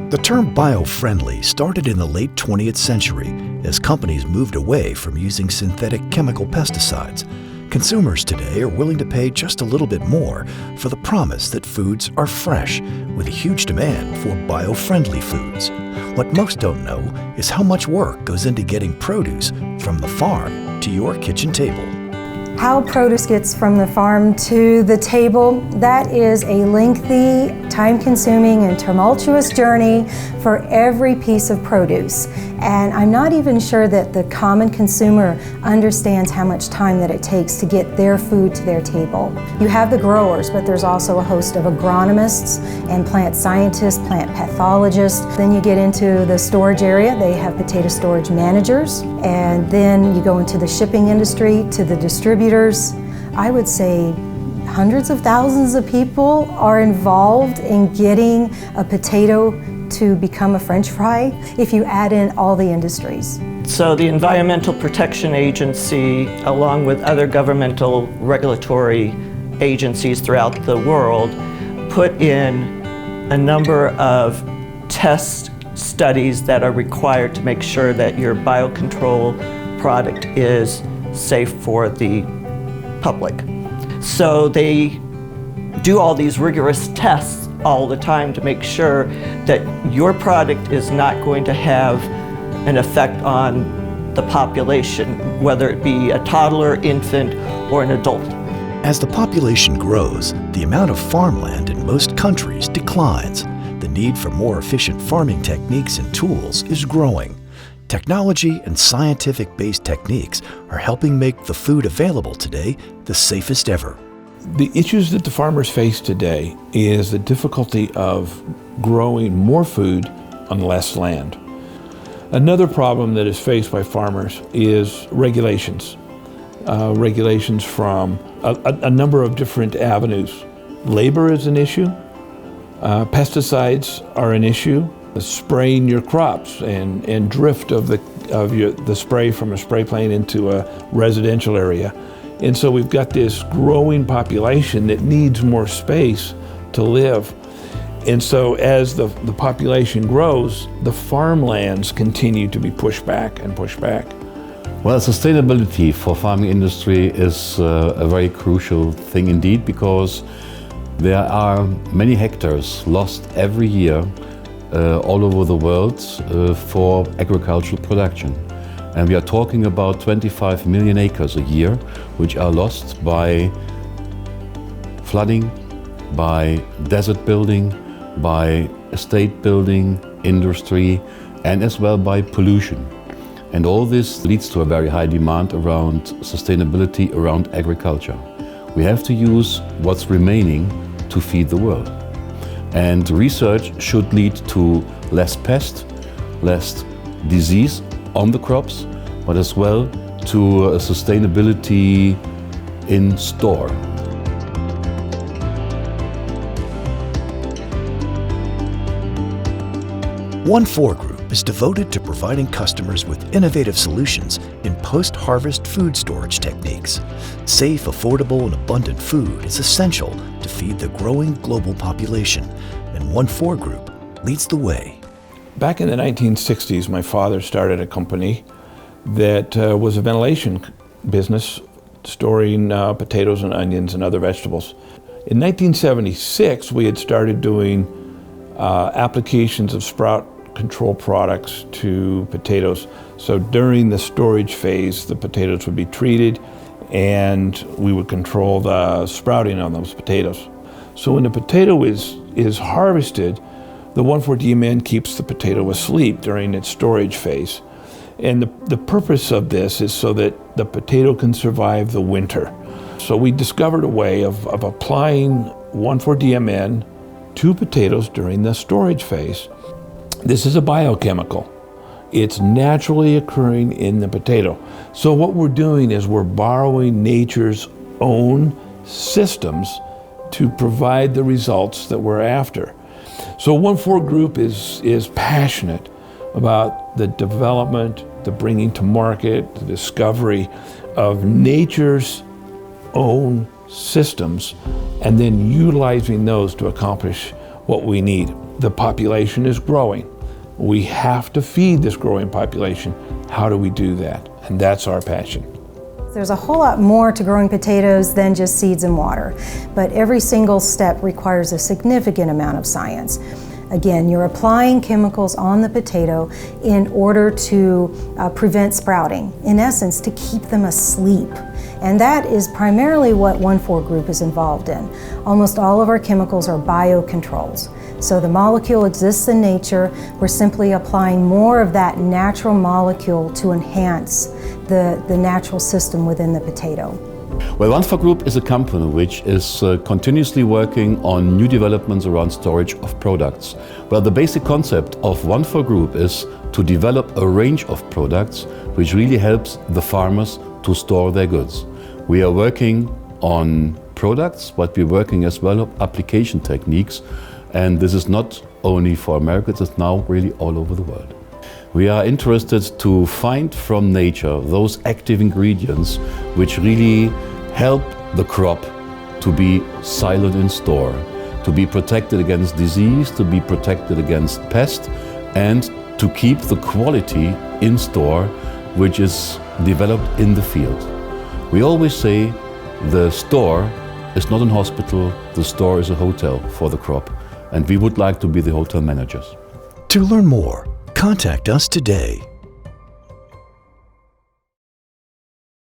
The term bio-friendly started in the late 20th century as companies moved away from using synthetic chemical pesticides. Consumers today are willing to pay just a little bit more for the promise that foods are fresh, with a huge demand for bio-friendly foods. What most don't know is how much work goes into getting produce from the farm to your kitchen table. How produce gets from the farm to the table, that is a lengthy, time-consuming, and tumultuous journey for every piece of produce. And I'm not even sure that the common consumer understands how much time that it takes to get their food to their table. You have the growers, but there's also a host of agronomists and plant scientists, plant pathologists. Then you get into the storage area. They have potato storage managers. And then you go into the shipping industry, to the distributors. I would say hundreds of thousands of people are involved in getting a potato to become a French fry if you add in all the industries. So the Environmental Protection Agency, along with other governmental regulatory agencies throughout the world, put in a number of test studies that are required to make sure that your biocontrol product is safe for the public. So they do all these rigorous tests all the time to make sure that your product is not going to have an effect on the population, whether it be a toddler, infant, or an adult. As the population grows, the amount of farmland in most countries declines. The need for more efficient farming techniques and tools is growing. Technology and scientific-based techniques are helping make the food available today the safest ever. The issues that the farmers face today is the difficulty of growing more food on less land. Another problem that is faced by farmers is regulations. Regulations from a number of different avenues. Labor is an issue. Pesticides are an issue. Spraying your crops and drift of the spray from a spray plane into a residential area. And so we've got this growing population that needs more space to live. And so as the population grows, the farmlands continue to be pushed back and pushed back. Well, sustainability for farming industry is a very crucial thing indeed, because there are many hectares lost every year all over the world for agricultural production. And we are talking about 25 million acres a year, which are lost by flooding, by desert building, by estate building, industry, and as well by pollution. And all this leads to a very high demand around sustainability, around agriculture. We have to use what's remaining to feed the world. And research should lead to less pest, less disease on the crops, but as well to sustainability in store. OneFour Group is devoted to providing customers with innovative solutions in post-harvest food storage techniques. Safe, affordable, and abundant food is essential to feed the growing global population, and OneFour Group leads the way. Back in the 1960s, my father started a company that was a ventilation business, storing potatoes and onions and other vegetables. In 1976, we had started doing applications of sprout control products to potatoes. So during the storage phase, the potatoes would be treated and we would control the sprouting on those potatoes. So when the potato is harvested, the OneFour-DMN keeps the potato asleep during its storage phase. And the purpose of this is so that the potato can survive the winter. So we discovered a way of applying OneFour-DMN to potatoes during the storage phase. This is a biochemical. It's naturally occurring in the potato. So what we're doing is we're borrowing nature's own systems to provide the results that we're after. So OneFour Group is passionate about the development, the bringing to market, the discovery of nature's own systems, and then utilizing those to accomplish what we need. the population is growing. We have to feed this growing population. How do we do that? And that's our passion. There's a whole lot more to growing potatoes than just seeds and water, but every single step requires a significant amount of science. Again, you're applying chemicals on the potato in order to prevent sprouting, in essence, to keep them asleep. And that is primarily what 1,4 Group is involved in. Almost all of our chemicals are biocontrols. So the molecule exists in nature. We're simply applying more of that natural molecule to enhance the natural system within the potato. Well, 1,4 Group is a company which is continuously working on new developments around storage of products. Well, the basic concept of 1,4 Group is to develop a range of products which really helps the farmers to store their goods. We are working on products, but we're working as well on application techniques, and this is not only for America, it's now really all over the world. We are interested to find from nature those active ingredients which really help the crop to be silent in store, to be protected against disease, to be protected against pest, and to keep the quality in store which is developed in the field. We always say the store is not an hospital, the store is a hotel for the crop, and we would like to be the hotel managers. To learn more, contact us today.